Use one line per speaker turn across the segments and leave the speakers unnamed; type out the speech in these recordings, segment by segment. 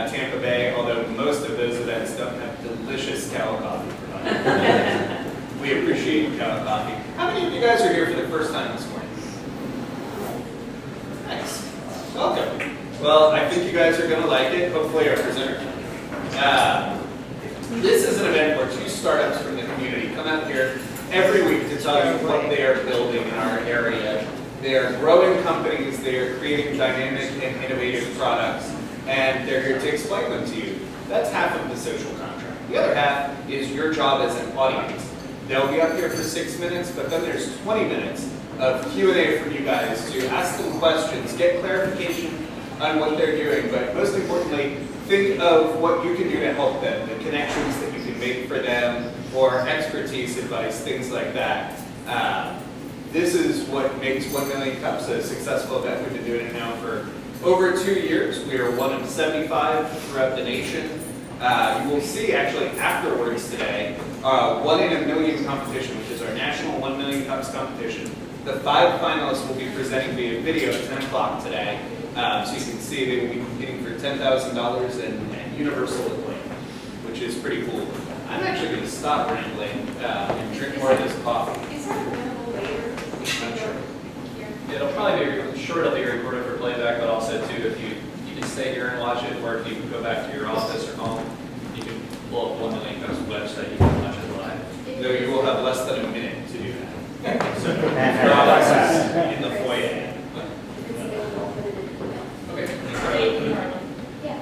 Tampa Bay, although most of those events don't have delicious cow coffee provided. We appreciate cow coffee. How many of you guys are here for the first time this morning? Nice. Welcome. Well, I think you guys are going to like it. Hopefully our presenter can. This is an event where two startups from the community come out here every week to tell you what they are building in our area. They are growing companies, they are creating dynamic and innovative products, and they're here to explain them to you. That's half of the social contract. The other half is your job as an audience. They'll be up here for 6 minutes, but then there's 20 minutes of Q&A from you guys to ask them questions, get clarification on what they're doing, but most importantly, think of what you can do to help them, the connections that you can make for them, or expertise, advice, things like that. This is what makes 1 Million Cups a successful event. We've been doing it now for over 2 years. We are one of 75 throughout the nation. You will see actually afterwards today, 1 in a Million competition, which is our national 1 Million Cups competition. The 5 finalists will be presenting via video at 10 o'clock today. So you can see they will be competing for $10,000 and universal acclaim, which is pretty cool. I'm actually going to stop rambling and drink more of this coffee.
Is that available later?
I'm sure.
Yeah, it'll probably be sure it'll be recorded for playback, but also too, if you can stay here and watch it, or if you go back to your office or home, you can pull up 1 Million Cups website, you can watch it live.
No, you will have less than a minute to do that. So your office is in the foyer. Okay.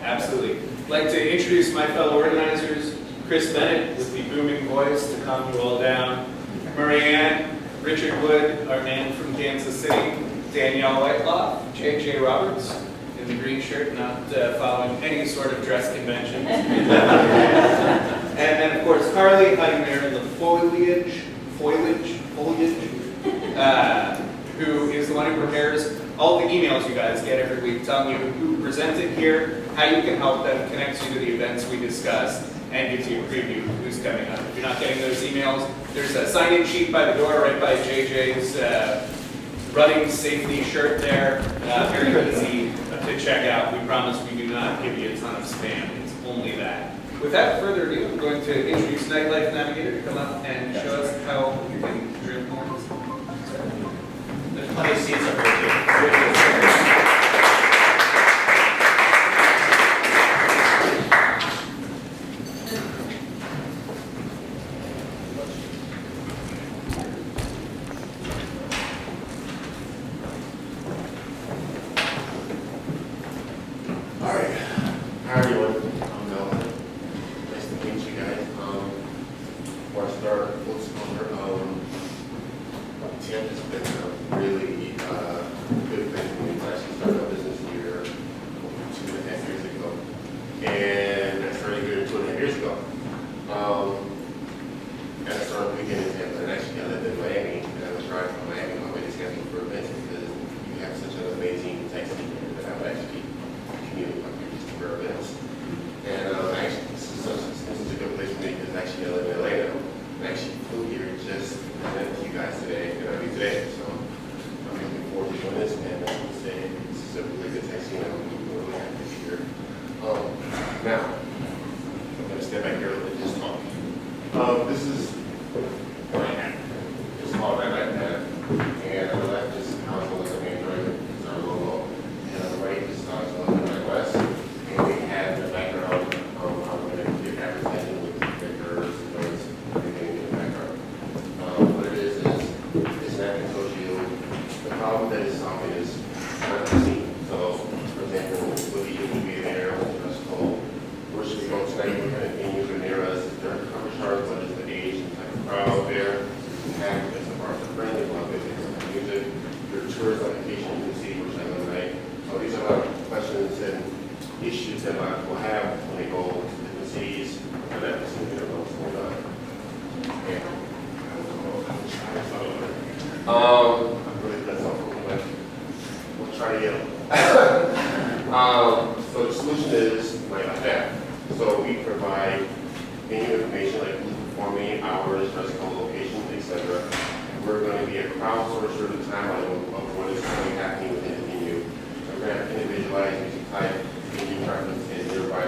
Absolutely. I'd like to introduce my fellow organizers, Chris Bennett with the booming voice to calm you all down, Marianne, Richard Wood, our man from Kansas City, Danielle Whitelaw, J.J. Roberts in the green shirt, not following any sort of dress conventions. And then, of course, Carly hiding there in the foliage, who is the one who prepares all the emails you guys get every week telling you who presented here, how you can help them, connects you to the events we discussed, and gives you a preview of who's coming up. If you're not getting those emails, there's a sign-in sheet by the door right by JJ's running safety shirt there. Very easy to check out. We promise we do not give you a ton of spam. It's only that. Without further ado, I'm going to introduce Nightlife Navigator to come up and show us how you can drink more. There's plenty of seats up here too.
So the solution is NiteLifeNav. So we provide venue information like who's performing, hours, dress code, locations, etc. We're going to be a crowdsourcer of the timeline of what is currently happening within the venue. So we're going to individualize music type, venue preference, and nearby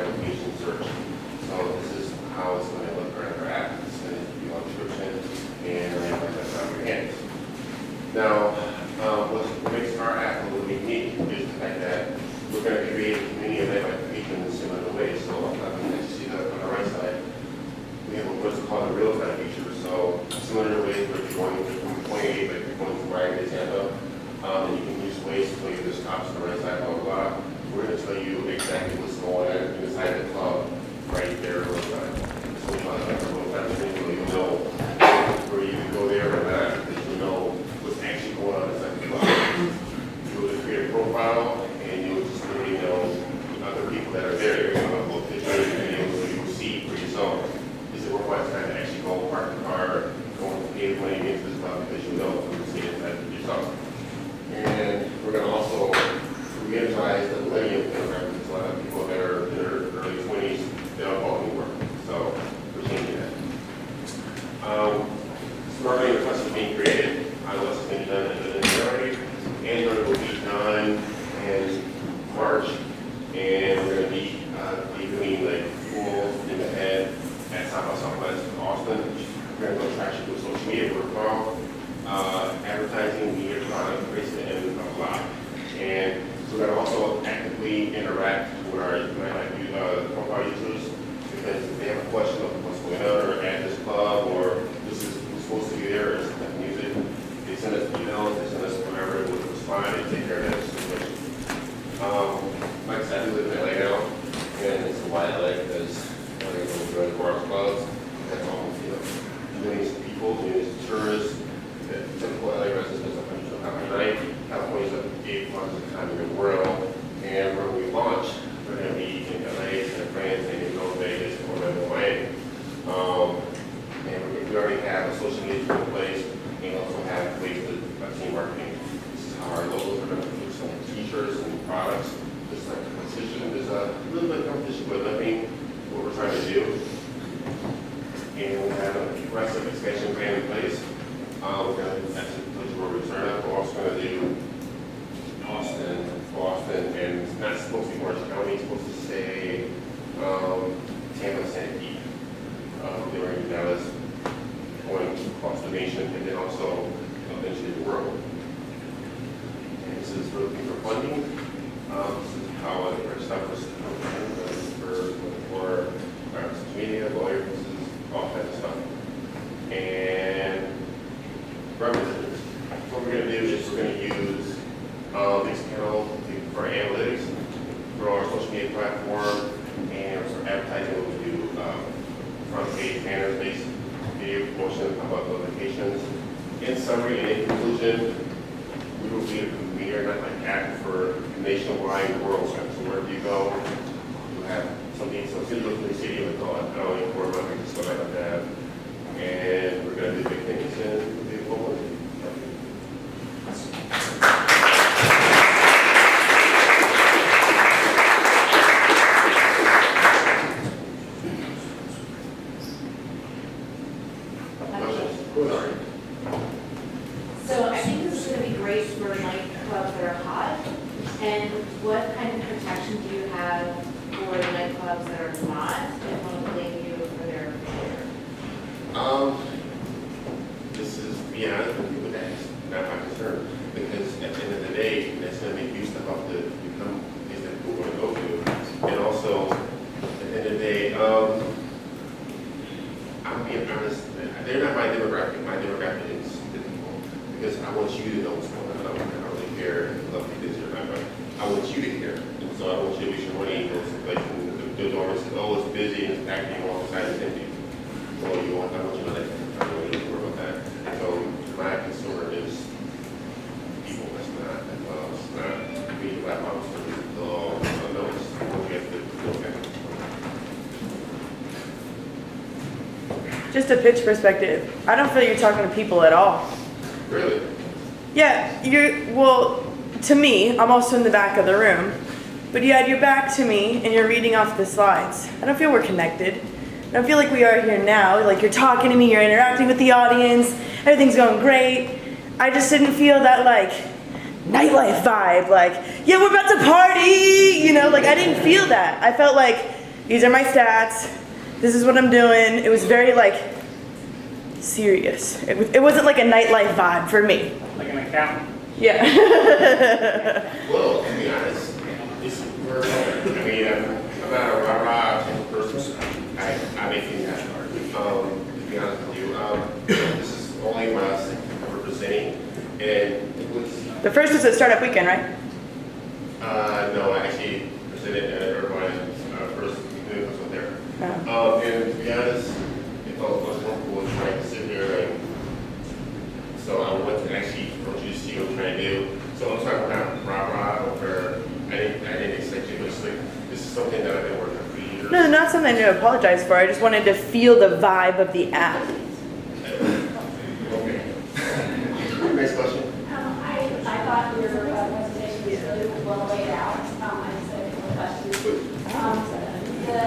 And we're going to be doing like full in the head at South by Southwest in Austin. We're going to go traction with social media protocol, advertising, media product, placement, and a lot. And so we're going to also actively interact with our profile users, because if they have a question of what's going on, or at this club, or this is who's supposed to be there, or something music, they send us emails, they send us whatever, we'll respond and take care of that situation. Like I said, I do live in LA now, and it's a wide LA because I think we'll go to bars, clubs, that's all, millions of people, millions of tourists. The typical LA residents is 100 times a night. California's up to 8 months of the time in the world. And when we launch, we're going to be in LA, San Fran, San Diego, Vegas, Orlando, Miami. And we already have a social media in place, and also have ways to team marketing. This is how our logos are going to do some t-shirts and products. Just like competition, there's a little bit of competition, but nothing what we're trying to do. And we have a aggressive expansion plan in place. We're going to, that's a place where we turn up. We're also going to do Austin, Boston, and it's not supposed to be Orange County. It's supposed to say Tampa, San Pete. They were in Dallas, going across the nation, and then also eventually the world. And this is looking for funding. This is how our stuff was for social media, lawyers, all kinds of stuff. And representatives. What we're going to do is we're going to use this panel for analytics, for our social media platform, and for advertising. We'll do front page banners, based video promotion about notifications. In summary and in conclusion, we will be a premier, not like app for nationwide worldwide. So wherever you go, you have something. So if you look in the city, we call it LA, Fort Lauderdale, just like that. And we're going to do big things and we'll be forward.
So I think this is going to be great for nightclubs that are hot. And what kind of protection do you have for the nightclubs that are not and won't blame you for their failure?
This is, to be honest with you, that's not my concern. Because at the end of the day, that's going to make you step up to become things that people want to go to. And also, at the end of the day, I'm being honest, they're not my demographic. My demographic is the people. Because I want you to know what's going on. I don't really care if you love me this or not, but I want you to care. And so I want you to waste your money and go someplace and the door says, oh, it's busy and it's acting all the time, it's empty. So I want you to know that. I don't really worry about that. So my concern is people. That's not, it's not being black box for the law. No, it's what you have to look at.
Just a pitch perspective, I don't feel you're talking to people at all.
Really?
Yeah, well, to me, I'm also in the back of the room, but you had your back to me and you're reading off the slides. I don't feel we're connected. I don't feel like we are here now. Like you're talking to me, you're interacting with the audience, everything's going great. I just didn't feel that like nightlife vibe, like, yeah, we're about to party, you know, like I didn't feel that. I felt like, these are my stats, this is what I'm doing. It was very like serious. It wasn't like a nightlife vibe for me.
Like an accountant?
Yeah.
Well, to be honest, I mean, I'm not a rah-rah type of person. I make things happen. To be honest with you, this is only my second time representing, and it was.
The first was at Startup Weekend, right?
No, I actually presented at everybody's first meeting was there.
Oh.
And to be honest, it felt much more cool trying to sit here and. So I went to actually want you to see what I'm trying to do. So I'm talking about rah-rah over. I didn't expect you, but it's like this is something that I've been working on for years.
No, not something to apologize for. I just wanted to feel the vibe of the app.
Okay. Next question.
I thought your presentation was really well laid out. I just had a couple questions. The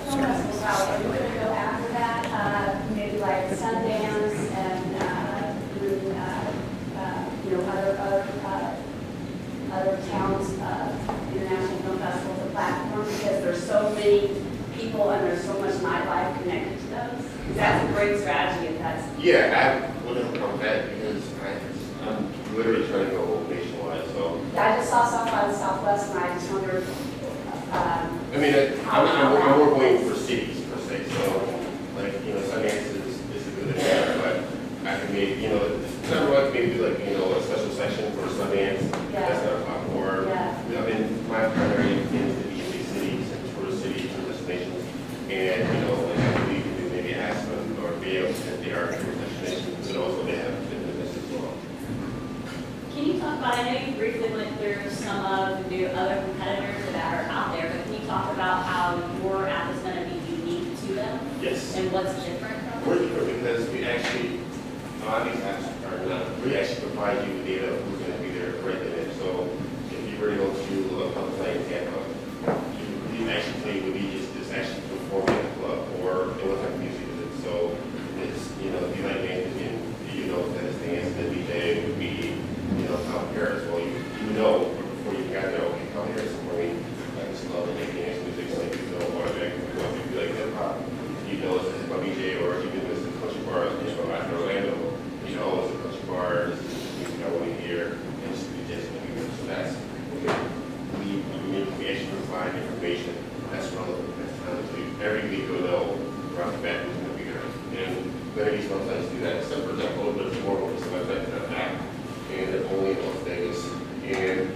film festival route, are you going to go after that? Maybe like Sundance and other towns, international film festivals so many people and there's so much nightlife connected to those. That's a great strategy if that's.
Yeah, I wouldn't have come with that because I'm literally trying to go nationwide, so.
I just saw South by the Southwest and I just wondered,
I mean, I'm more going for cities per se, so like, Sundance is a good example, but I can make, it's not right, maybe like, a special section for Sundance, that's not a problem, or,
Yeah.
I mean, my primary tends to be in big cities and tourist cities and destinations, and, like, I believe you can maybe ask them or be able to, they are tourist destinations, but also they have business as well.
Can you talk about, I know you briefly went through some of the other competitors that are out there, but can you talk about how your app is going to be unique to them
Yes.
and what's different from
We're
them?
different because we actually, a lot of these apps are not, we actually provide you with data of who's going to be there right then. So if you were to go to a club play in Tampa, you actually tell you what DJ is actually performing at the club or what type of music is it. So it's, if you like dancing and you know that it's dance, the DJ would be, come here as well. You know before you got there, okay, come here somewhere, like this club and they dance music, so you know what you feel like hip hop. You know it's a hip hop DJ or even if it's a country bar, out in Orlando, it's a country bar, this is the music I want to hear, and it's just so that's we actually provide information that's relevant, that's time to every week you'll know right off the bat who's going to be there. And many of these websites do that, except for example, there's more of a website than an app, and they're only in Las Vegas, and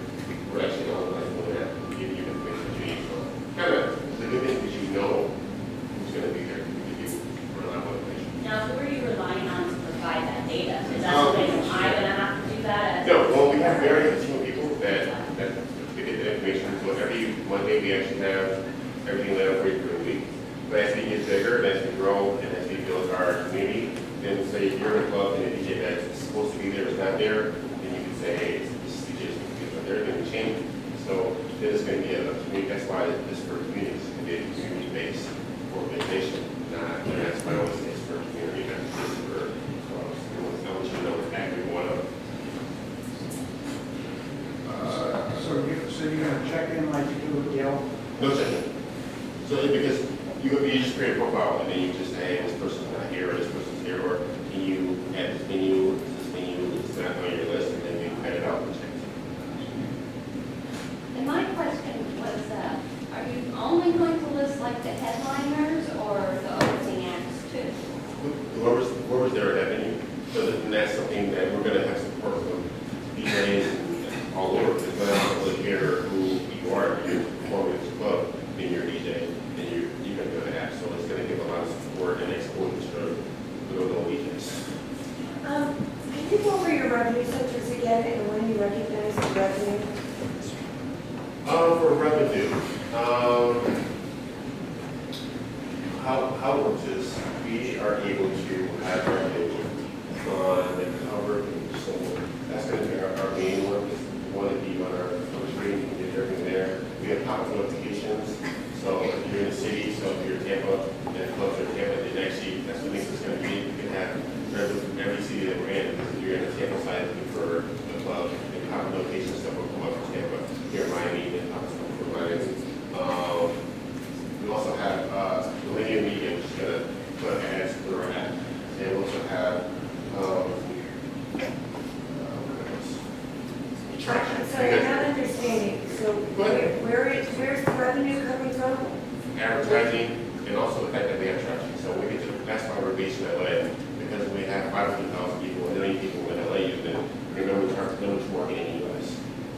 we're actually the only ones doing that, to give you information that you need. So kind of the good thing is who's going to be there, to give you reliable information.
Now, who are you relying on to provide that data? Is that something I'm going to have to do that?
No, well, we have very team of people that get the information. So every Monday, we actually have everything laid out for you for the week. But as we get bigger, as we grow, and as we build our community, then say if you're in a club and a DJ that's supposed to be there is not there, then you can say, hey, this DJ is supposed to be there, they're going to change. So then it's going to be a community. That's why this for communities. It's going to be a community-based organization. That's why I always say it's for community, not just for clubs. I want you to know exactly one of them.
So you're gonna check in like you do with Yelp?
No check-in. So because you just create a profile and then you just say, hey, this person's not here, or this person's here, or can you add this menu, is not on your list, and then you add it out and check.
And my question was, are you only going to list like the headliners or the opening acts too?
Whoever's there at that venue. So that's something that we're going to have support from DJs and all over. Because when I don't really care who you are, if you're performing at the club, then you're a DJ, then you're going to go to the app. So it's going to give a lot of support and exposure to the little DJs.
Can you go over your revenue centers again and when you recognize the revenue?
For revenue, how it works is we are able to have revenue on the cover, so that's going to be our main one. We want to be on our screen and get everything there. We have pop-up notifications, so if you're in the city, so if you're in Tampa, and clubs are in Tampa, then actually that's what makes it's going to be. You can have revenue from every city that we're in. If you're in the Tampa side looking for the club, and pop-up notifications that will come up from Tampa. Here in Miami, then pop-up for Miami. We also have Millennium Media, which is going to put ads through our app. And we also have attraction.
So you're not understanding, so where's the revenue coming from?
Advertising, and also the fact that we have traction. So we get to, that's why we're based in LA, because we have 500,000 people, and 1 million people in LA using it. Remember, how much marketing in the US,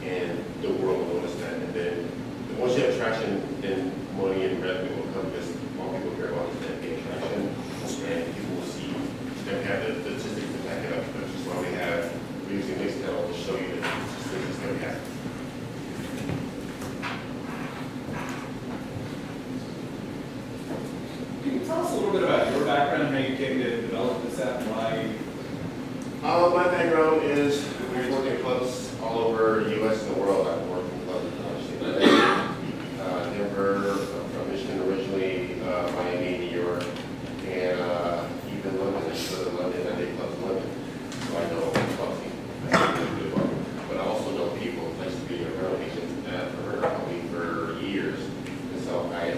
and the world will notice that. And then once you have traction, then money and revenue will come because more people care about is that getting traction, and people will see that we have the statistics to back it up. That's just why we're using Mixtel to show you the statistics that we have.
Can you tell us a little bit about your background and how you came to develop this app and why?
My background is we've worked in clubs all over the U.S. and the world. I've worked in clubs in Denver, from Michigan originally, Miami, New York, and even London. I go to London, I did clubs in London. So I know clubs really well. But I also know people. I used to be a rental agent for her company for years. And so I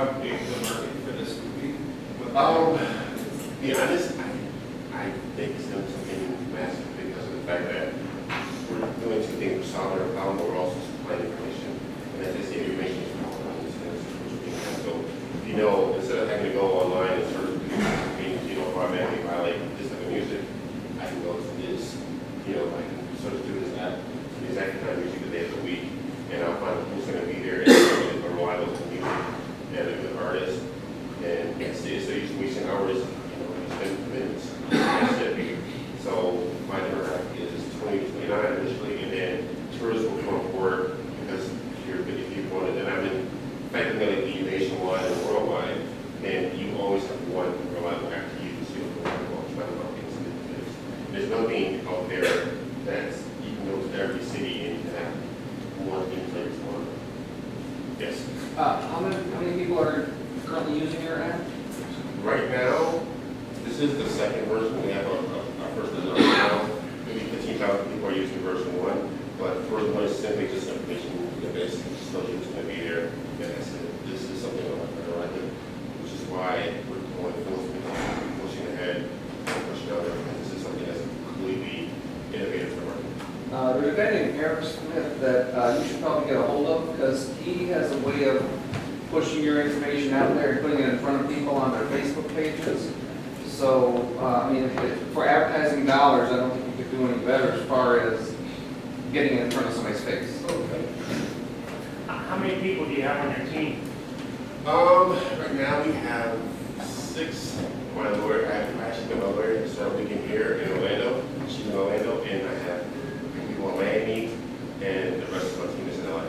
how big the market for this would be?
To be honest, I think it's going to be massive because of the fact that we're doing two things. We're solving our problem, but we're also supplying information. And as I say, information is power on this thing. So, you know, instead of having to go online and search things, you know, automatically buy like this type of music, I can go to this, you know, I can search through this app, the exact kind of music the day of the week, and I'll find who's going to be there and a reliable music and a good artist. And it's usually wasting hours, you know, you spend minutes. That's it. So my demographic is 20 to 29 initially, and then tourists will come on board because you're 50 people, and then I'm in fact I'm going to be nationwide and worldwide, and you always have one reliable app to use. You don't have to try to market this. There's nothing out there that's you can go to every city and have one in place on. Yes.
How many people are currently using your app?
Right now, this is the second version. We have our first version now. Maybe 15,000 people are using version 1, but version 1 is simply just information based. Just tells you who's going to be there. And I said, this is something I like it, which is why we're going pushing ahead and pushing out there. This is something that's completely innovative for marketing.
There's a guy named Eric Smith that you should probably get a hold of because he has a way of pushing your information out there and putting it in front of people on their Facebook pages. So, I mean, for advertising dollars, I don't think you could do any better as far as getting it in front of somebody's face.
How many people do you have on your team?
Right now we have 6. My lawyer, I actually got my lawyer started working here in Orlando. She's in Orlando, and I have people in Miami, and the rest of my team is in LA.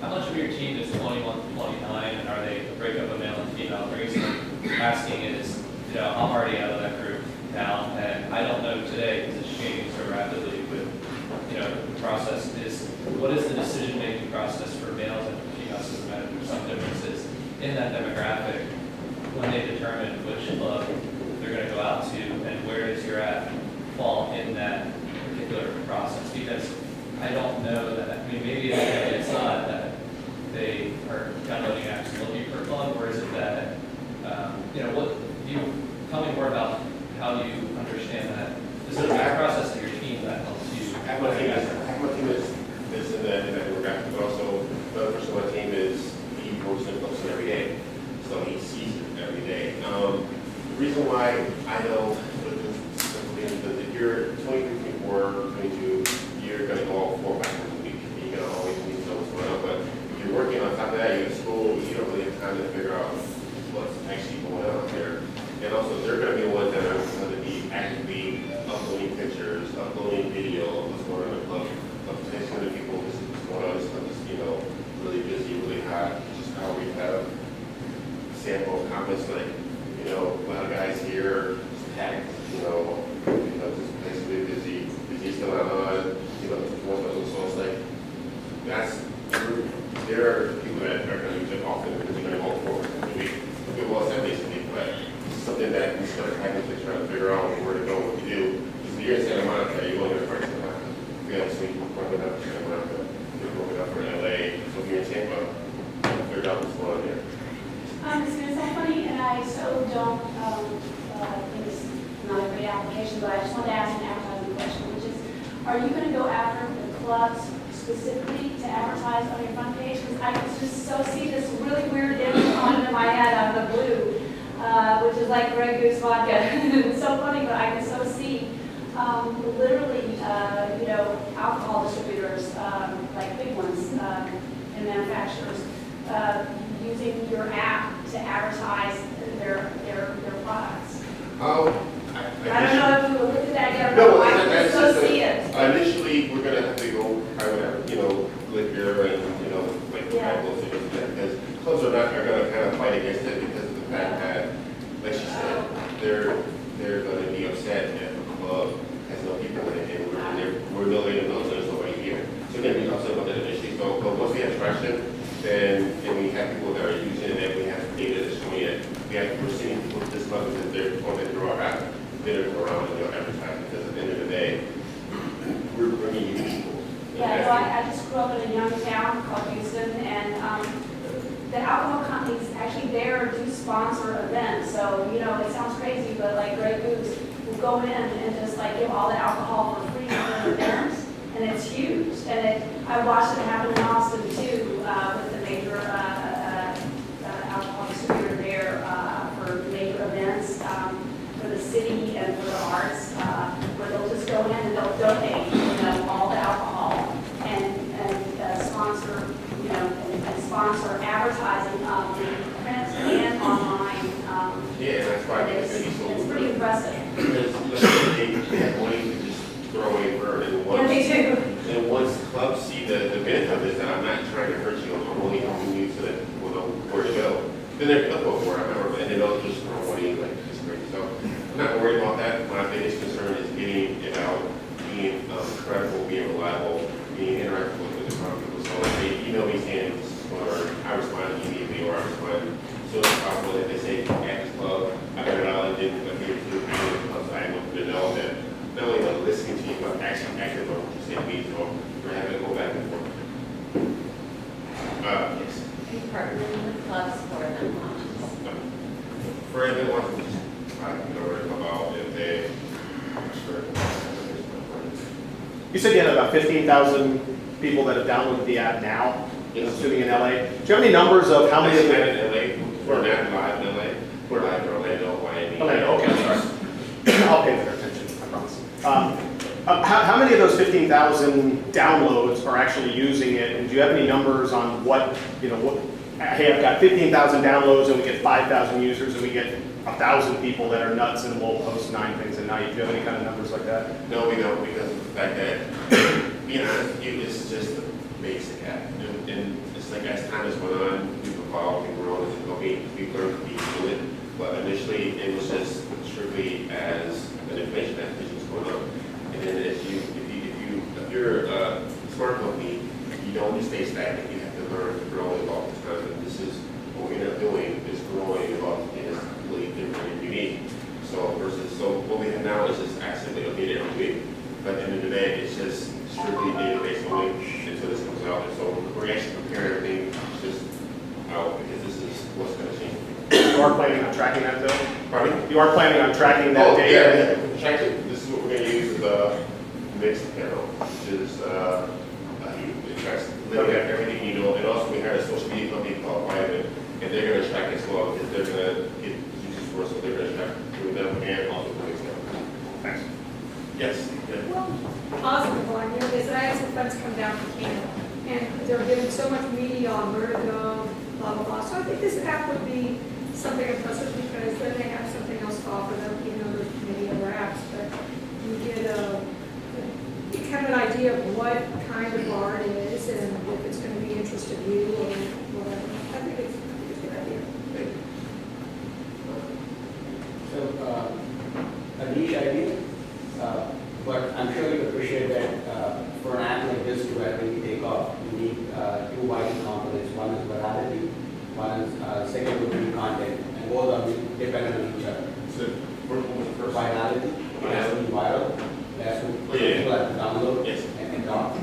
How much of your team is 21 to 29, and are they a breakup of male and female? The reason I'm asking is, you know, I'm already out of that group now, and I don't know today because it's changing so rapidly with, you know, the process is, what is the decision-making process for males and females? Doesn't matter, there's some differences in that demographic when they determine which club they're going to go out to, and where does your app fall in that particular process? Because I don't know that, I mean, maybe it's not that they are downloading apps and looking for a club, or is it that, you know, what, you tell me more about how you understand that. Is it a back process of your team that helps you?
Half my team is in that demographic, but also the other person on my team is, he works in Clemson every day, so he sees it every day. The reason why I know, because if you're 23, 24, 22, you're going to go all 4 or 5 times a week. You're going to always need to know what's going on. But if you're working on top of that, you're in school, you don't really have time to figure out what's actually going on there. And also, they're going to be the ones that are going to be actively uploading pictures, uploading video of what's going on in the club, of potentially people, this is what's going on, this stuff is, you know, really busy, really hot. Just how we have sample comments like, you know, a lot of guys here, just packed, you know, this place is really busy, busy's still not on, you know, so it's like, there are people that are going to use it often because they're going to go for it. It was that basically, but it's something that we start having to try to figure out where to go, what to do. Because you're in Santa Monica, you're going to the first time. We have some people coming up to Santa Monica, they're going up for LA, so if you're in Tampa, figure out what's going on there.
It's going to sound funny, and I so don't think it's not a great application, but I just wanted to ask an advertising question, which is, are you going to go after the clubs specifically to advertise on your front page? Because I can just so see this really weird image under my head on the blue, which is like Grey Goose vodka. It's so funny, but I can so see literally, you know, alcohol distributors, like big ones, and manufacturers, using your app to advertise their products. I don't know if you looked at that yet,
No,
but I can so see it.
Initially, we're going to have to go, you know, liquor and, you know, like those things because clubs are going to kind of fight against it because of the fact that, like she said, they're going to be upset if a club has no people in it and we're letting them know there's nobody here. So they're going to be upset about that initially. So once we have traction, then we have people that are using it and we have data that's showing it. We're seeing people at this club because they're going through our app. They're around and they'll advertise because at the end of the day, we're bringing you people.
Yeah, no, I just grew up in a young town called Houston, and the alcohol companies actually there do sponsor events. So, you know, it sounds crazy, but like Grey Goose will go in and just like give all the alcohol for free for events. And it's huge. And I watched it happen in Austin too, with the major alcohol distributor there for major events for the city and for the arts, where they'll just go in and they'll donate, you know, all the alcohol and sponsor, you know, and sponsor advertising of the print and online.
Yeah, and that's why I think it's gonna be so.
It's pretty impressive.
Because they have money to just throw away for it, and
Yeah,
once,
they do.
and once clubs see the benefit of this, that I'm not trying to hurt you, I'm only helping you so that we'll know where to go. Then they're up for it, I remember, and then they'll just throw money like this crazy. So I'm not worried about that. My biggest concern is getting it out, being credible, being reliable, being interactive with the people. So if they email me saying, or I respond immediately, or I respond as soon as possible. If they say, at this club, I got it out, and didn't appear to the clubs, I want them to know that not only like listening to you, but actually acting on what you say to me. So we're having to go back and forth. Yes.
Are you partnering with clubs for them launches?
For event launches, I don't know about if they,
You said you had about 15,000 people that have downloaded the app now, assuming in LA. Do you have any numbers of how many of them?
in LA, we're not live in LA, we're live in Orlando, Miami.
Orlando, okay, I'm sorry. I'll pay better attention, I promise. How many of those 15,000 downloads are actually using it? And do you have any numbers on what, you know, what, hey, I've got 15,000 downloads and we get 5,000 users and we get 1,000 people that are nuts and will post 9 things a night. Do you have any kind of numbers like that?
No, we don't, because of the fact that, you know, it's just a basic app. And it's like as time has gone on, we've evolved and grown as a company, we've learned to be fluid. But initially, it was just strictly as an information application was going on. And then if you're a smart company, you don't just stay stagnant. You have to learn to grow and evolve with time. And this is what we end up doing, is growing and evolving, and it's really different and unique. So what we have now is just accidentally updated every week. But at the end of the day, it's just strictly database only until this comes out. And so we're actually preparing everything just out, because this is what's going to change.
You are planning on tracking that though?
Pardon?
You are planning on tracking that data?
Yeah. Check it. This is what we're going to use as a mixed panel, which is it tracks literally everything you know. And also we had a social media company called Private, and they're going to track as well, because they're going to get users for us, so they're going to track through them and also the mixed panel.
Thanks.
Yes. Yeah.
Well, positive one, you know, is that I had some friends come down from Canada, and they're giving so much media on where to go, blah, blah, blah. So I think this app would be something impressive, because then they have something else to offer them, even though there's many other apps, but you get kind of an idea of what kind of bar it is, and if it's going to be interest of you or whatever. I think it's a good idea.
So, a niche idea, but I'm sure you appreciate that for an app like this to actually take off, you need 2 vital components. One is virality, one is second would be content, and both are dependent on each other.
So first.
Virality, it has to be viral, it has to people have to download and talk,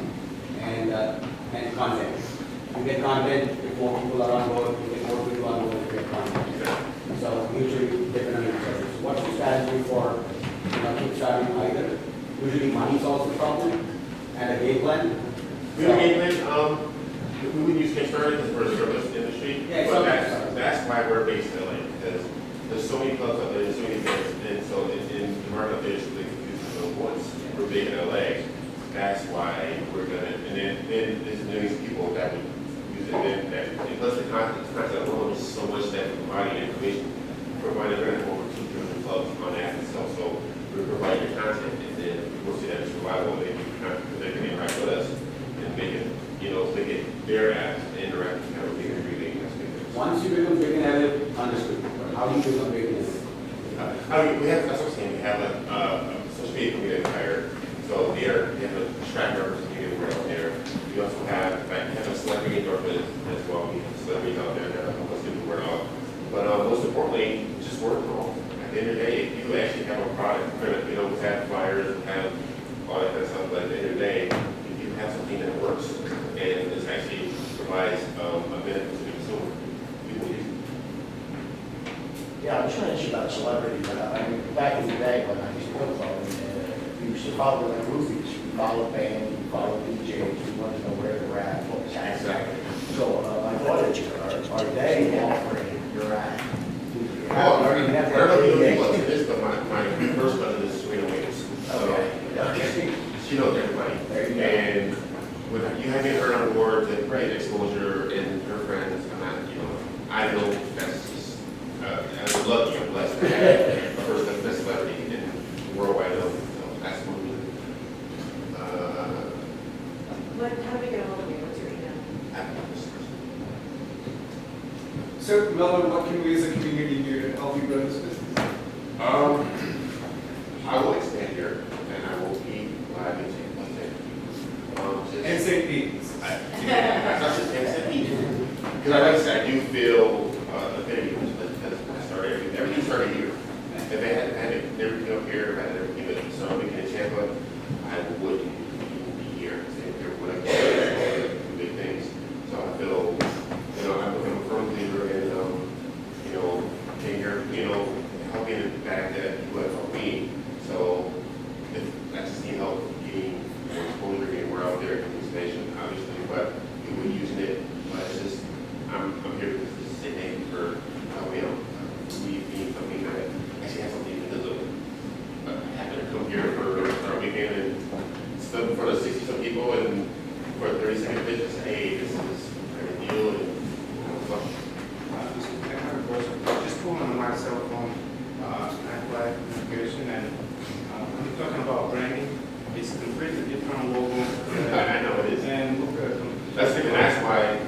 and content. You get content, if more people are on board, you get more people on board, you get content. So mutually dependent on each other. So what's the strategy for kickstarting either? Usually money solves the problem, and a game plan.
We have a game plan. We would use Kickstarter because we're a service industry,
Yeah,
but that's why we're based in LA, because there's so many clubs out there, there's so many things, and so in the market out there, it's really confusing. So once we're big in LA, that's why we're gonna, and then there's millions of people that would use it, and plus the content alone is so much that we're providing information. We're providing over 200 clubs on app itself, so we provide your content, and then people see that it's reliable, they can interact with us, and make it, make it their app interact with kind of big and really nice.
Once you become big and have it understood, but how do you become big and have it?
We have, that's what I'm saying, we have a social media company that we hired, so they have a track representative out there. We also have a celebrity endorsement as well. We have celebrities out there that help us get the word out. But most importantly, just word of mouth. At the end of the day, if you actually have a product, we have flyers, have all that kind of stuff, but at the end of the day, if you have something that works and this actually provides a benefit to the consumer,
Yeah, I'm just going to ask you about celebrities. I mean, back in the day when I used to cook for them, we used to follow the roofies. We follow bands, we follow DJs, we wanted to know where they're at, what was happening. So my thought is, are they offering your act?
Oh, I mean, wherever you go to this, but my first cousin is Serena Williams.
Okay.
She knows everybody.
There you go.
And when you haven't heard on board the great exposure and her friends, I know that's just, I'm lucky, I'm blessed to have a person that's best celebrity and worldwide known. So that's what we do.
How do we get a hold of you? What's your email?
So, Melvin, what can we as a community do to help you grow this business?
I will expand here, and I will be live in
St. Pete's.
Not just St. Pete. Because like I said, I do feel affinity because I started, everything started here. If they had everything up here, had everything that started making in Tampa, I wouldn't even be here. There would have been big things. So I feel, I'm a firm believer in, taking care of, helping back that people have helped me. So if I just need help getting more exposure, getting more out there in this nation, obviously, but people using it, but it's just, I'm here to say thank you for helping me out. We being something that actually has something to do. I happened to come here for our weekend and stood in front of 60-some people and for a 30-second pitch, say, hey, this is a deal, and
I have a question. Just pulling on my cell phone, NiteLife navigation, and I'm talking about branding. It's completely different logo.
I know it is.
And
that's why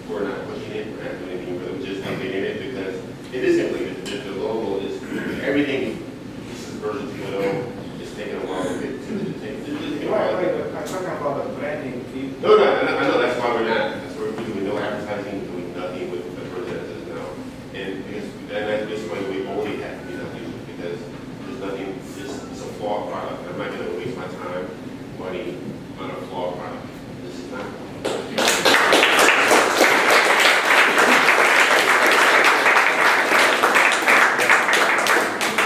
we're not pushing it, we're not doing anything, but we're just updating it because it is completely, the logo is, everything, this is version 2.0, it's taking a while to get to the
Right, I'm talking about the branding.
No, I know, that's why we're not, that's why we're doing no advertising, doing nothing with the version as is now. And because, that's this way we only have to be nothing because there's nothing, it's a flawed product. I'm not gonna waste my time, money on a flawed product. This is not.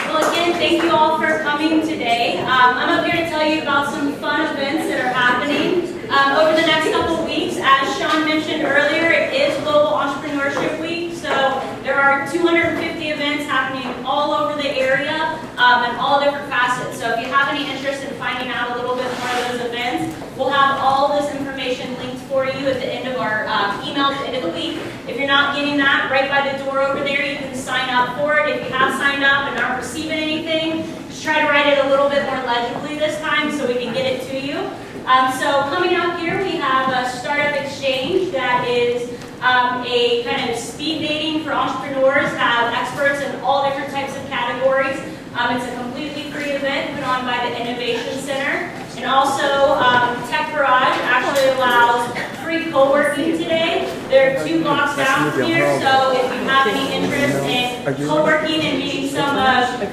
Well, again, thank you all for coming today. I'm up here to tell you about some fun events that are happening over the next couple of weeks. As Sean mentioned earlier, it is Global Entrepreneurship Week, so there are 250 events happening all over the area and all different facets. So if you have any interest in finding out a little bit more of those events, we'll have all this information linked for you at the end of our email at the end of the week. If you're not getting that, right by the door over there, you can sign up for it. If you have signed up and aren't receiving anything, just try to write it a little bit more legibly this time so we can get it to you. So coming up here, we have a startup exchange that is a kind of speed dating for entrepreneurs, have experts in all different types of categories. It's a completely free event put on by the Innovation Center. And also, Tech Garage actually allows free co-working today. They're 2 blocks down from here, so if you have any interest in co-working and meeting some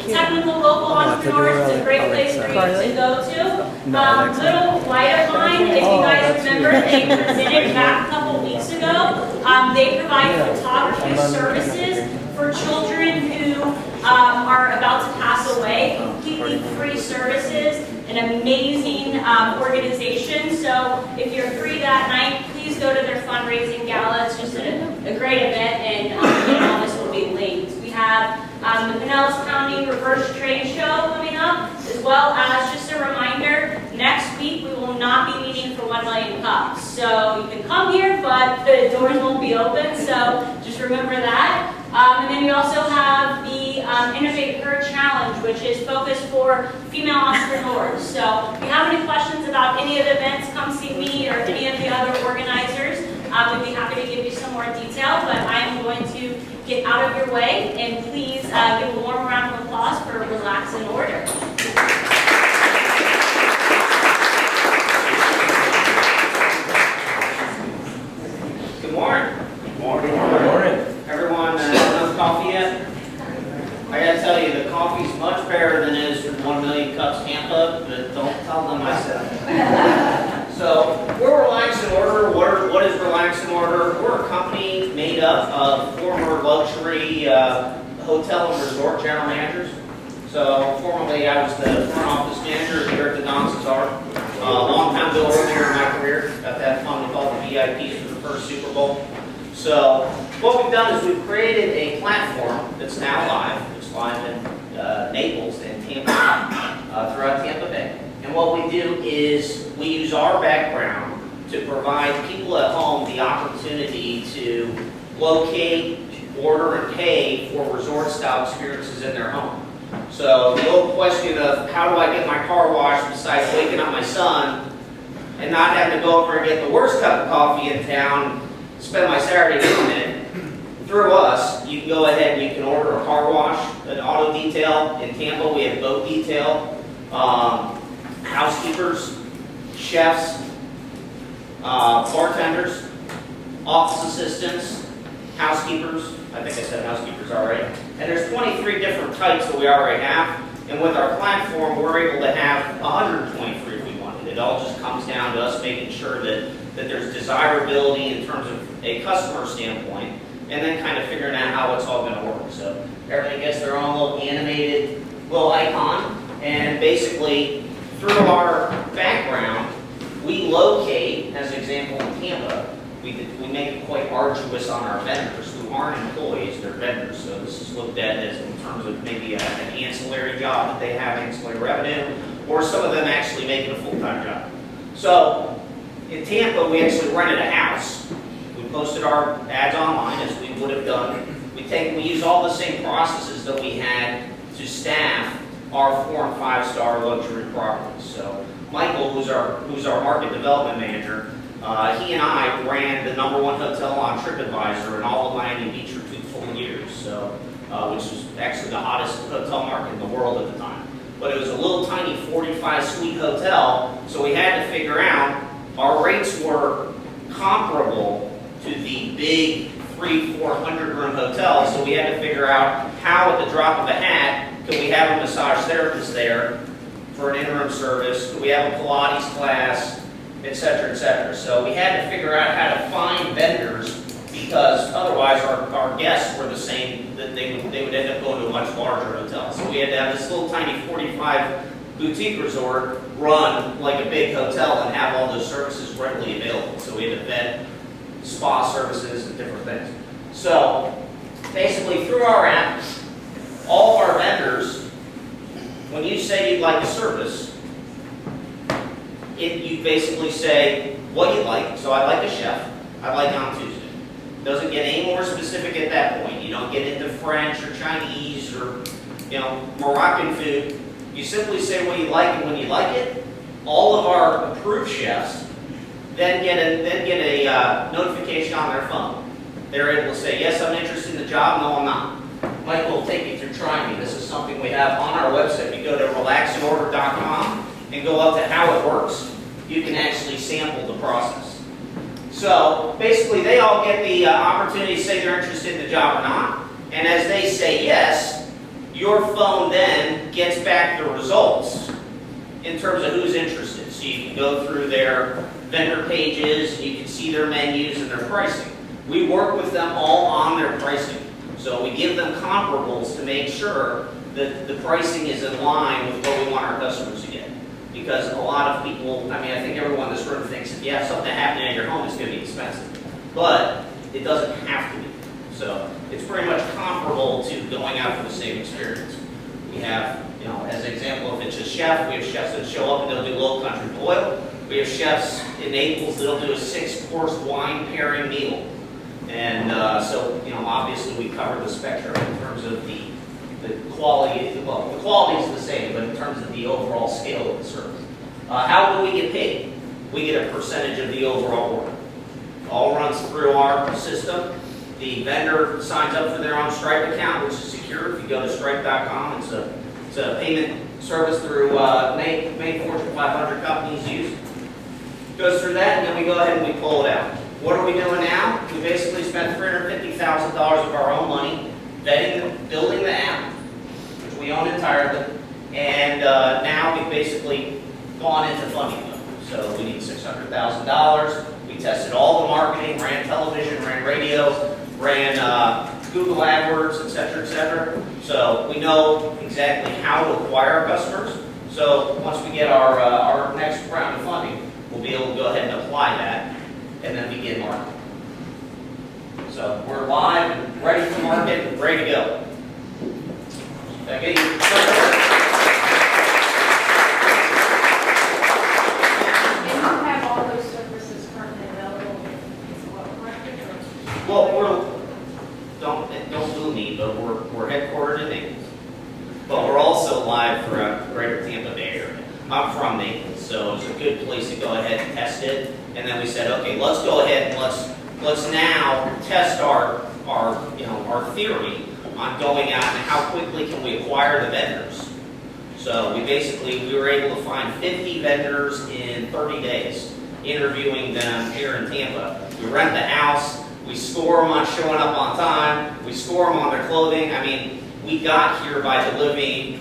technical local entrepreneurs, it's a great place for you to go to. Little light of mine, if you guys remember, they presented back a couple weeks ago. They provide photography services for children who are about to pass away, completely free services, an amazing organization. So if you're free that night, please go to their fundraising gala. It's just a great event, and all this will be linked. We have the Pinellas County Reverse Trade Show coming up, as well as just a reminder, next week we will not be meeting for 1 million cups. So you can come here, but the doors won't be open, so just remember that. And then we also have the Innovate Her Challenge, which is focused for female entrepreneurs. So if you have any questions about any of the events, come see me or any of the other organizers. We'd be happy to give you some more detail, but I am going to get out of your way, and please give a warm round of applause for Relax and Order.
Good morning. Good morning. Good morning. Everyone have enough coffee yet? I gotta tell you, the coffee's much better than it is from 1 million cups Tampa, but don't tell them I said. So, we're Relax and Order. What is Relax and Order? We're a company made up of former luxury hotel and resort general managers. So formerly I was the front office manager here at the Don Cesar. Long time ago earlier in my career, got that fun with all the VIPs for the first Super Bowl. So what we've done is we've created a platform that's now live. It's live in Naples and Tampa, throughout Tampa Bay. And what we do is we use our background to provide people at home the opportunity to locate, order, and pay for resort-style experiences in their home. So the old question of how do I get my car washed besides waking up my son and not having to go over and get the worst cup of coffee in town, spend my Saturday doing it, through us, you can go ahead and you can order a car wash, an auto detail. In Tampa, we have boat detail, housekeepers, chefs, bartenders, office assistants, housekeepers. I think I said housekeepers already. And there's 23 different types that we already have. And with our platform, we're able to have 123 if we wanted. It all just comes down to us making sure that there's desirability in terms of a customer standpoint, and then kind of figuring out how it's all going to work. So everybody gets their own little animated little icon, and basically through our background, we locate, as an example in Tampa, we make it quite arduous on our vendors who aren't employees, they're vendors. So this is looked at as in terms of maybe an ancillary job that they have, ancillary revenue, or some of them actually making a full-time job. So in Tampa, we actually rented a house. We posted our ads online as we would have done. We use all the same processes that we had to staff our 4- and 5-star luxury properties. So Michael, who's our market development manager, he and I ran the #1 hotel on TripAdvisor in all of Miami Beach for 2 full years. So, which was actually the hottest hotel market in the world at the time. But it was a little tiny 45-suite hotel, so we had to figure out our rates were comparable to the big 300-400 room hotels. So we had to figure out how, at the drop of a hat, could we have a massage therapist there for an interim service? Could we have a Pilates class, et cetera, et cetera? So we had to figure out how to find vendors, because otherwise our guests were the same, that they would end up going to a much larger hotel. So we had to have this little tiny 45 boutique resort run like a big hotel and have all those services readily available. So we had to vet spa services and different things. So basically through our app, all of our vendors, when you say you'd like a service, you basically say what you'd like. So I'd like a chef. I'd like on Tuesday. Doesn't get any more specific at that point. You don't get into French or Chinese or Moroccan food. You simply say what you like and when you like it. All of our approved chefs then get a notification on their phone. They're able to say, yes, I'm interested in the job, no, I'm not. Michael will take you through trying me. This is something we have on our website. You go to relaxandorder.com and go up to how it works. You can actually sample the process. So basically they all get the opportunity to say they're interested in the job or not. And as they say yes, your phone then gets back the results in terms of who's interested. So you can go through their vendor pages, and you can see their menus and their pricing. We work with them all on their pricing. So we give them comparables to make sure that the pricing is in line with what we want our customers to get. Because a lot of people, I think everyone in this room thinks if you have something happening at your home, it's going to be expensive. But it doesn't have to be. So it's pretty much comparable to going out for the same experience. We have, as an example, if it's a chef, we have chefs that show up and they'll do low country boil. We have chefs in Naples that'll do a 6-course wine pairing meal. And so, obviously we cover the spectrum in terms of the quality. Well, the quality is the same, but in terms of the overall scale of the service. How do we get paid? We get a percentage of the overall order. All runs through our system. The vendor signs up for their own Stripe account, which is secure. If you go to stripe.com, it's a payment service through main Fortune 500 companies use. Goes through that, and then we go ahead and we pull it out. What are we doing now? We basically spent $350,000 of our own money building the app, which we own entirely, and now we've basically gone into funding mode. So we need $600,000. We tested all the marketing, ran television, ran radio, ran Google AdWords, et cetera, et cetera. So we know exactly how to acquire our customers. So once we get our next round of funding, we'll be able to go ahead and apply that and then begin marketing. So we're live and ready to market and ready to go. Okay.
And you have all those services currently available as well, correct?
Well, don't boo me, but we're headquartered in Naples. But we're also live throughout the greater Tampa Bay area. I'm from Naples, so it's a good place to go ahead and test it. And then we said, okay, let's go ahead and let's now test our theory on going out and how quickly can we acquire the vendors. So we were able to find 50 vendors in 30 days, interviewing them here in Tampa. We rent the house, we score them on showing up on time, we score them on their clothing. I mean, we got here by delivering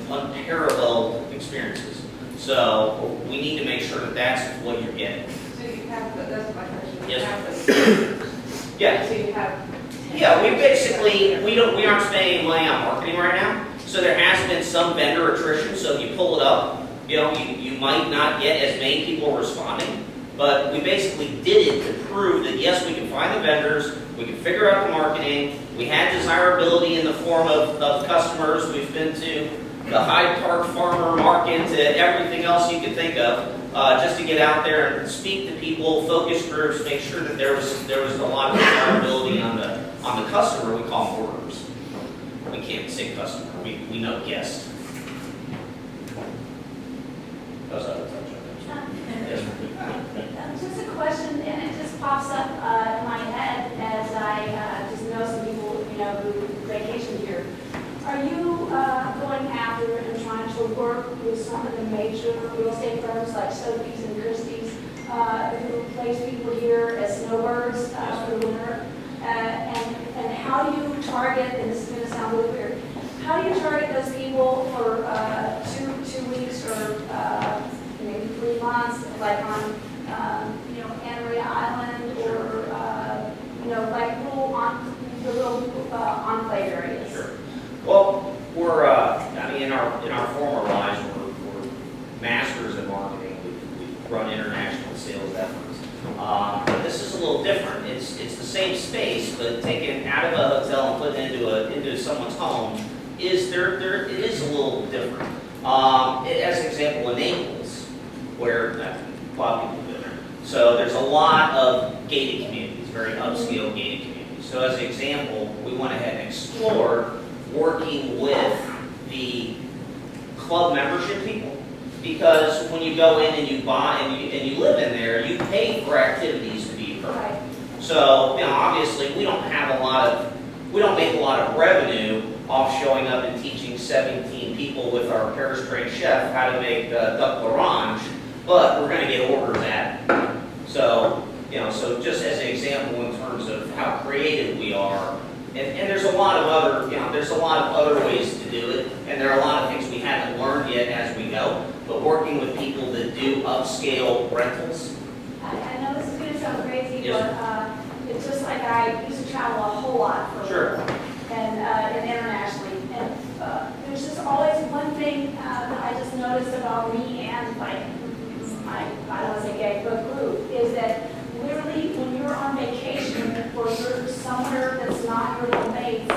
unparalleled experiences. So we need to make sure that that's what you're getting.
So you have, that's my question.
Yes. Yeah.
So you have.
Yeah, we aren't spending any money on marketing right now. So there has been some vendor attrition. So if you pull it up, you might not get as many people responding. But we basically did it to prove that yes, we can find the vendors, we can figure out the marketing, we had desirability in the form of customers. We've been to the Hyde Park Farmer Market, to everything else you could think of, just to get out there and speak to people, focus groups, make sure that there was a lot of desirability on the customer. We call them orders. We can't say customer. We know guest. How's that?
Just a question, and it just pops up in my head as I just know some people, who vacation here. Are you going after and trying to work with some of the major real estate firms like Sotheby's and Christie's who place people here as snowbirds for the winter? And how do you target, and this is going to sound a little weird, how do you target those people for 2 weeks or maybe 3 months, like on Anna Island or like the little enclave areas?
Sure. Well, we're in our former lives, we're masters in marketing. We've run international sales efforts. But this is a little different. It's the same space, but taken out of a hotel and put into someone's home it is a little different. As an example, in Naples, where a lot of people live there. So there's a lot of gated communities, very upscale gated communities. So as an example, we went ahead and explored working with the club membership people, because when you go in and you buy and you live in there, you pay for activities to be occurring. Right. So obviously we don't make a lot of revenue off showing up and teaching 17 people with our Paris-trained chef how to make duck l'orange, but we're going to get orders at it. So so just as an example in terms of how creative we are. And there's a lot of other ways to do it, and there are a lot of things we haven't learned yet as we go. But working with people that do upscale rentals.
I know this is going to sound crazy,
Yes.
but it's just like I used to travel a whole lot for
Sure.
work and internationally, and there's just always one thing that I just noticed about me and my I don't want to say gang, but group, is that literally when you're on vacation or you're somewhere that's not your home base,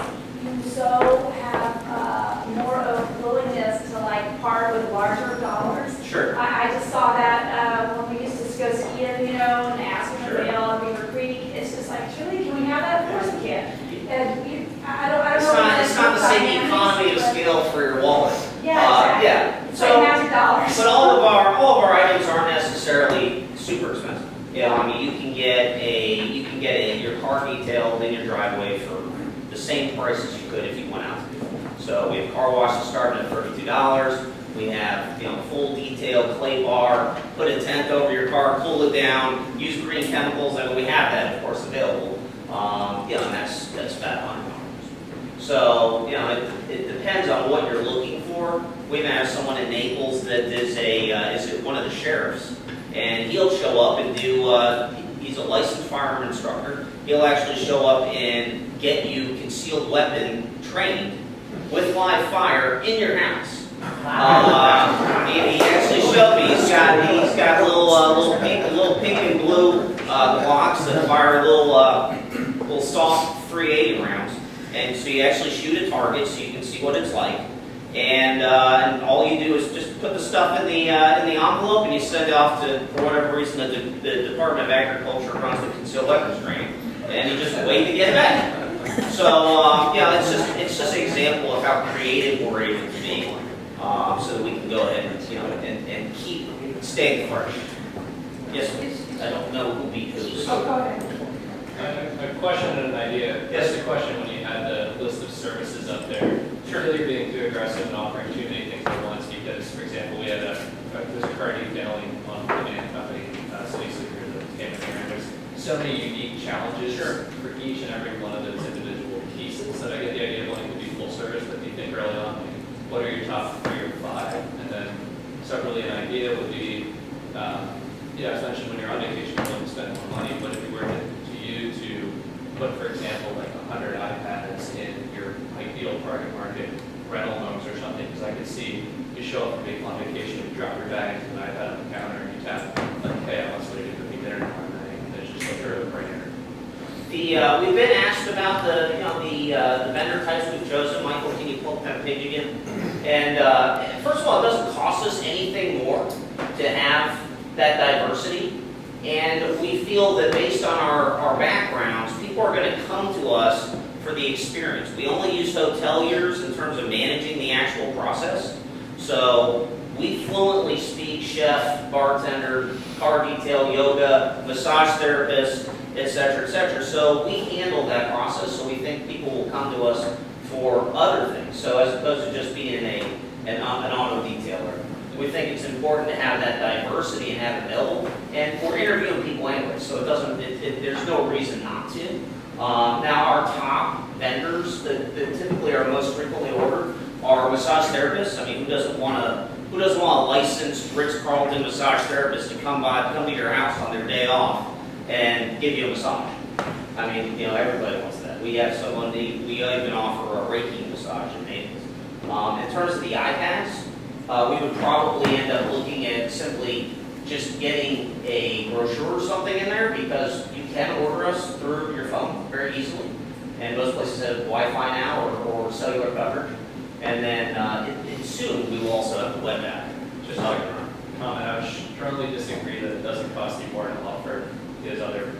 you so have more of willingness to like part with larger dollars.
Sure.
I just saw that when we used to go skiing, and Aspen
Sure.
Vale and Beaver Creek. It's just like, really, can we have that? Of course we can. And I don't
It's
know.
it's not the same economy of scale for your wallet.
Yeah, exactly.
Yeah.
It's
So,
like magic dollars.
but all of our items aren't necessarily super expensive. I mean, you can get your car detailed in your driveway for the same price as you could if you went out to do it. So we have car washes starting at $32. We have full detailed clay bar, put a tent over your car, cool it down, use green chemicals. I mean, we have that of course available. And that's about $100. So it depends on what you're looking for. We have someone in Naples that is one of the sheriffs. And he'll show up and do, he's a licensed firearm instructor. He'll actually show up and get you concealed weapon trained with live fire in your house. He actually showed me. He's got little pink and blue Glocks that fire little soft 380 rounds, and so you actually shoot a target so you can see what it's like. And all you do is just put the stuff in the envelope, and you send it off to, for whatever reason, the Department of Agriculture runs the concealed weapons training, and you just wait to get back. So it's just an example of how creative we're able to be, so that we can go ahead and keep staying first. Yes, I don't know who beat who.
Oh, go ahead.
A question and an idea.
Yes.
Just a question when you had the list of services up there.
Sure.
Really being too aggressive and offering too many things at once because, for example, we had there's a car detailing on the man company, City Sleeper, that came in here, and there's so many unique challenges for each and every one of those individual pieces that I get the idea of wanting to be full service, but you think early on, like, what are your top 3 or 5? And then separately, an idea would be, as mentioned, when you're on vacation, you're willing to spend more money, but if you were to put, for example, like 100 iPads in your ideal target market rental homes or something, because I could see you show up on vacation, you drop your bags and an iPad on the counter, and you tap, like, hey, I want somebody to cook me dinner tomorrow night, and it's just like a no-brainer.
We've been asked about the vendor types we've chosen. Michael, can you pull up that page again? And first of all, it doesn't cost us anything more to have that diversity. And we feel that based on our backgrounds, people are going to come to us for the experience. We only use hoteliers in terms of managing the actual process. So we fluently speak chef, bartender, car detail, yoga, massage therapist, etc., etc. So we handle that process, so we think people will come to us for other things. So as opposed to just being an auto detailer. We think it's important to have that diversity and have it available. And we're interviewing people anyway, so there's no reason not to. Now our top vendors that typically are most frequently ordered are massage therapists. I mean, who doesn't want a licensed Ritz-Carlton massage therapist to come to your house on their day off and give you a massage? I mean, everybody wants that. We have someone, we even offer a Reiki massage in Naples. In terms of the iPads, we would probably end up looking at simply just getting a brochure or something in there, because you can order us through your phone very easily. And most places have Wi-Fi now or cellular coverage. And then soon we will also have the web app.
Just like a comment, I would strongly disagree that it doesn't cost you more to offer those other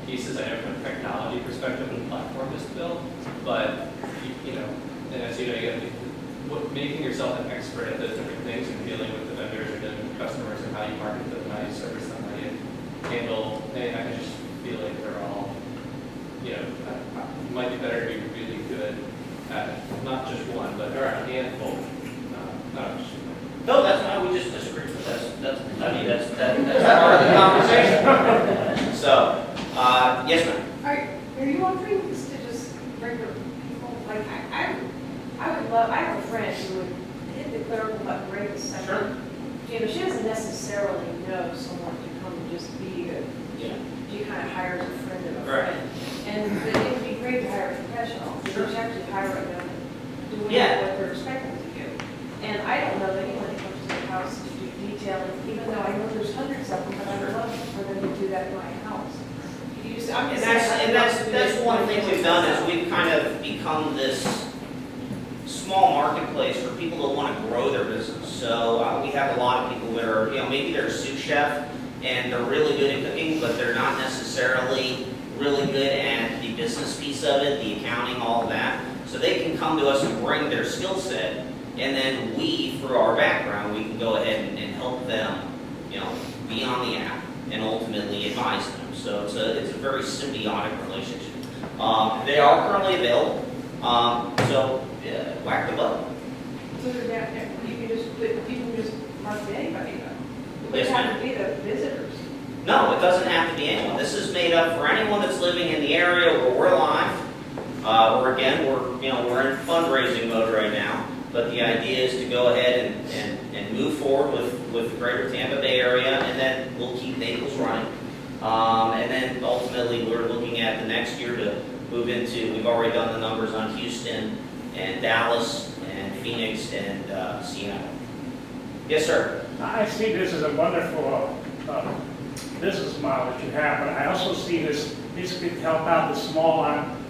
pieces. I know from a technology perspective, the platform is built, but and as you know, you have to making yourself an expert at those different things and dealing with the vendors or dealing with customers and how you market them, how you service them, how you handle. And I just feel like they're all, it might be better to be really good at not just one, but there are a handful. Not just one.
No, that's why we just disagree. That's part of the conversation. So, yes, ma'am.
Are you offering this to just regular people? Like, I would love, I have a friend who would hit the clerical button right the second.
Sure.
She doesn't necessarily know someone to come and just be a, she kind of hires a friend of a friend. And it would be great to hire a professional, because you actually hire them doing what they're expected to do. And I don't know that anyone that comes to the house to do detailing, even though I know there's hundreds of them, but I would love for them to do that in my house.
And that's one thing we've done is we've kind of become this small marketplace for people that want to grow their business. So we have a lot of people that are, maybe they're a sous chef and they're really good at cooking, but they're not necessarily really good at the business piece of it, the accounting, all of that. So they can come to us and bring their skill set, and then we, through our background, we can go ahead and help them, be on the app and ultimately advise them. So it's a very symbiotic relationship. They are currently available. So whack the button.
So you can just people can just market anybody though. It
Yes,
doesn't have
ma'am.
to be the visitors.
No, it doesn't have to be anyone. This is made up for anyone that's living in the area where we're live. Or again, we're in fundraising mode right now. But the idea is to go ahead and move forward with the greater Tampa Bay area, and then we'll keep Naples running. And then ultimately, we're looking at the next year to move into, we've already done the numbers on Houston and Dallas and Phoenix and Seattle. Yes, sir.
I see this as a wonderful business model that you have, but I also see this could help out the small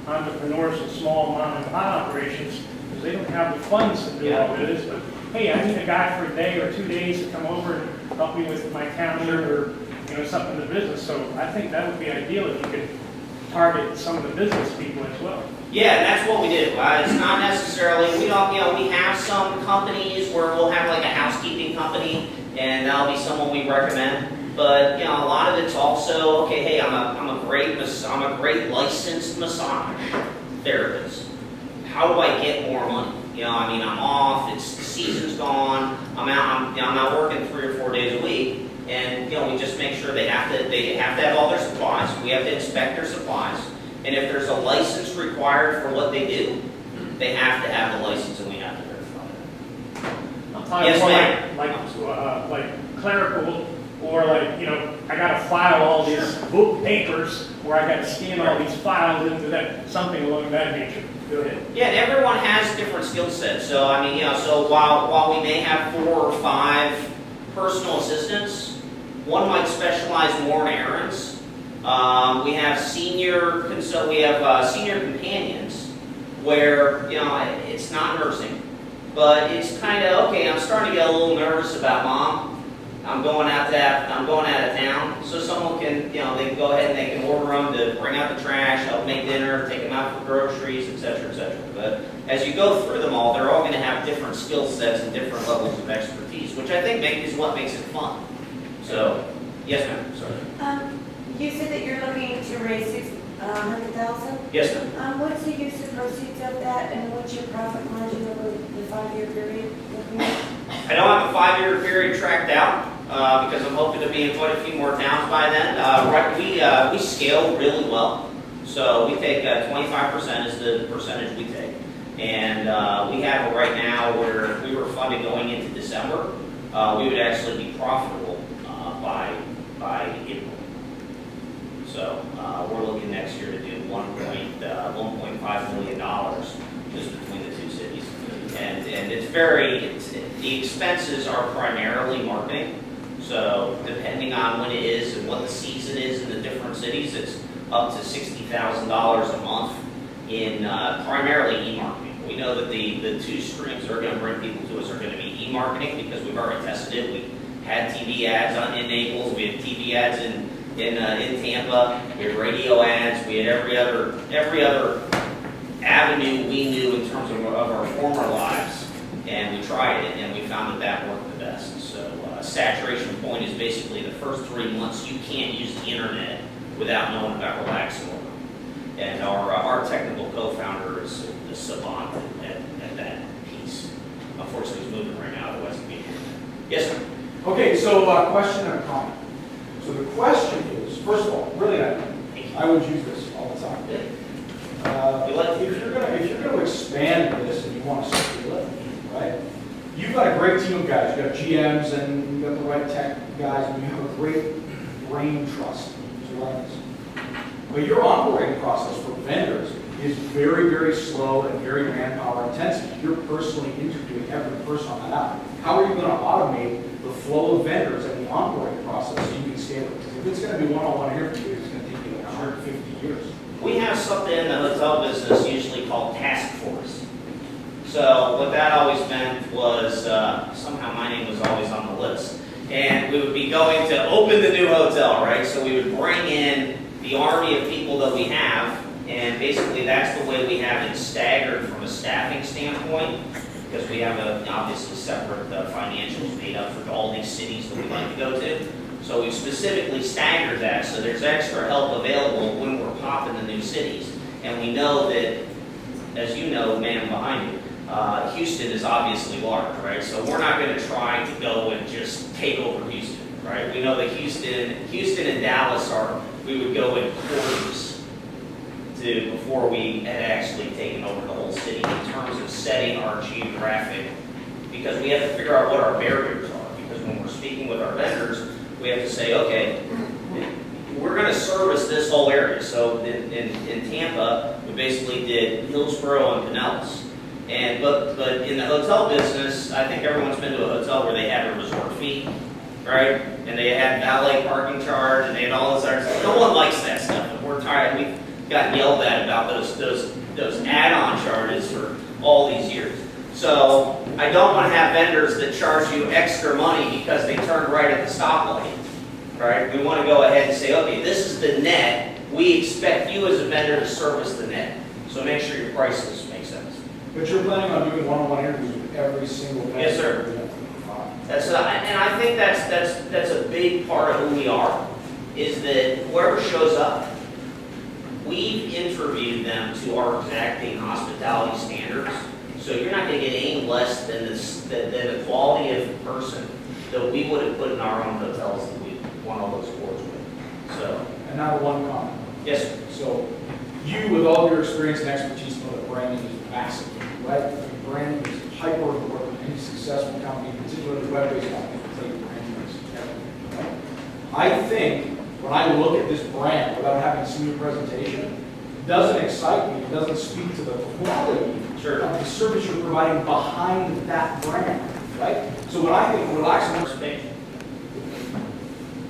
entrepreneurs and small mom and pop operations, because they don't have the funds to do all this. But hey, I need a guy for a day or 2 days to come over and help me with my calendar or something in the business. So I think that would be ideal if you could target some of the business people as well.
Yeah, and that's what we do. It's not necessarily, we don't, we have some companies where we'll have like a housekeeping company, and that'll be someone we recommend. But a lot of it's also, okay, hey, I'm a great licensed massage therapist. How do I get more money? I'm off. It's the season's gone. I'm out working 3 or 4 days a week, and we just make sure they have to have all their supplies. We have to inspect their supplies, and if there's a license required for what they do, they have to have the license, and we have to verify it. Yes, ma'am.
Like clerical. Or I got to file all these book papers, or I got to scan all these files into that, something along that nature. Go ahead.
Yeah, and everyone has different skill sets. So so while we may have 4 or 5 personal assistants, one might specialize more in errands. We have senior companions where it's not nursing, but it's kind of okay. I'm starting to get a little nervous about mom. I'm going out of town, so someone can, they can go ahead and they can order them to bring out the trash, help make dinner, take them out for groceries, etc., etc. But as you go through them all, they're all going to have different skill sets and different levels of expertise, which I think is what makes it fun. So, yes, ma'am. Sorry.
You said that you're looking to raise $100,000.
Yes, ma'am.
What's the use of proceeds of that, and what's your profit margin over the 5-year period?
I don't have a 5-year period tracked out because I'm hoping to be in quite a few more towns by then. We scale really well, so we take 25% is the percentage we take, and we have it right now where we were funded going into December. We would actually be profitable by April. So we're looking next year to do $1.5 million just between the 2 cities. And the expenses are primarily marketing. So depending on when it is and what the season is in the different cities, it's up to $60,000 a month in primarily e-marketing. We know that the 2 streams that are going to bring people to us are going to be e-marketing because we've already tested it. We had TV ads in Naples. We had TV ads in Tampa. We had radio ads. We had every other avenue we knew in terms of our former lives, and we tried it, and we found that worked the best. So saturation point is basically the first 3 months you can't use the internet without knowing about relaxing order. And our technical co-founder is a savant at that piece. Unfortunately, he's moving right now, otherwise he'd be here. Yes, sir.
Okay, so question and a comment. So the question is, first of all, really, I would use this all the time. If you're going to expand this and you want to scale it, right? You've got a great team of guys. You've got GMs and you've got the right tech guys, and you have a great brain trust to run this. But your onboarding process for vendors is very, very slow and very manpower intensive. You're personally interviewing every person on that app. How are you going to automate the flow of vendors and the onboarding process so you can scale it? Because if it's going to be one-on-one interviews, it's going to take you like 150 years.
We have something in the hotel business usually called task force. So what that always meant was somehow my name was always on the list. And we would be going to open the new hotel, right? So we would bring in the army of people that we have, and basically that's the way we have it staggered from a staffing standpoint, because we have obviously separate financials made up for all these cities that we like to go to. So we've specifically staggered that so there's extra help available when we're popping the new cities. And we know that, as you know, man behind you, Houston is obviously large, right? So we're not going to try to go and just take over Houston, right? We know that Houston and Dallas we would go in quarters before we had actually taken over the whole city in terms of setting our geographic, because we have to figure out what our barriers are. Because when we're speaking with our vendors, we have to say, okay, we're going to service this whole area. So in Tampa, We basically did Hillsborough and Pinellas. But in the hotel business, I think everyone's been to a hotel where they had a resort fee, right? And they had valet parking charge, and they had all this other stuff. No one likes that stuff. And we're tired. We've gotten yelled at about those add-on charges for all these years. So I don't want to have vendors that charge you extra money because they turned right at the stoplight, right? We want to go ahead and say, okay, this is the net. We expect you as a vendor to service the net. So make sure your prices make sense.
But you're planning on doing one-on-one interviews with every single vendor?
Yes, sir. That's and I think that's a big part of who we are, is that whoever shows up, we've interviewed them to our exacting hospitality standards. So you're not going to get any less than the quality of person that we would have put in our own hotels that we won all those awards with. So.
And now one comment.
Yes, sir.
So you, with all your experience and expertise, know that branding is massive, right? Branding is hyper important. Any successful company, particularly web-based company, can tell you branding is everything, right? I think when I look at this brand without having seen your presentation, it doesn't excite me. It doesn't speak to the quality of the service you're providing behind that brand, right? So when I think relaxing
participation.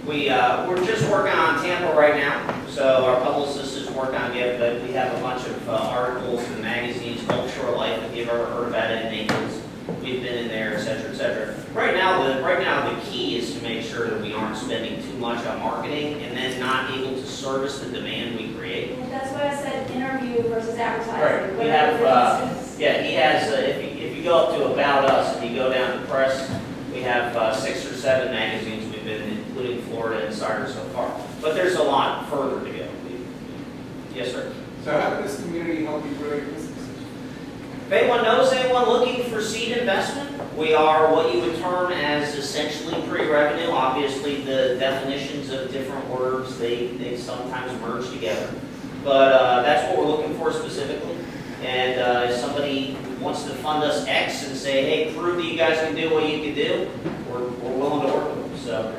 We're just working on Tampa right now, so our publicist is working on it, but we have a bunch of articles and magazines, Cultural Life, if you've ever heard about it in Naples. We've been in there, et cetera, et cetera. Right now, the key is to make sure that we aren't spending too much on marketing and then not able to service the demand we create.
Well, that's why I said interview versus advertising.
Right. We have, he has, if you go up to About Us and you go down to press, we have 6 or 7 magazines we've been in, including Florida Insider so far. But there's a lot further to go. Yes, sir.
So how can this community help you grow your business?
If anyone knows anyone looking for seed investment, we are what you would term as essentially pre-revenue. Obviously, the definitions of different words, they sometimes merge together. But that's what we're looking for specifically. And if somebody wants to fund us X and say, hey, prove that you guys can do what you can do, we're willing to work with them. So.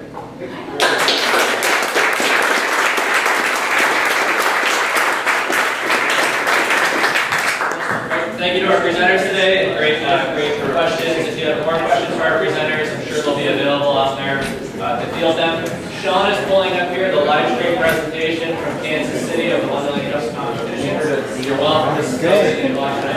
Thank you to our presenters today, and great questions. If you have more questions for our presenters, I'm sure they'll be available out there to field them. Sean is pulling up here the live stream presentation from Kansas City of the 1 million competition. You're welcome to stay and watch it.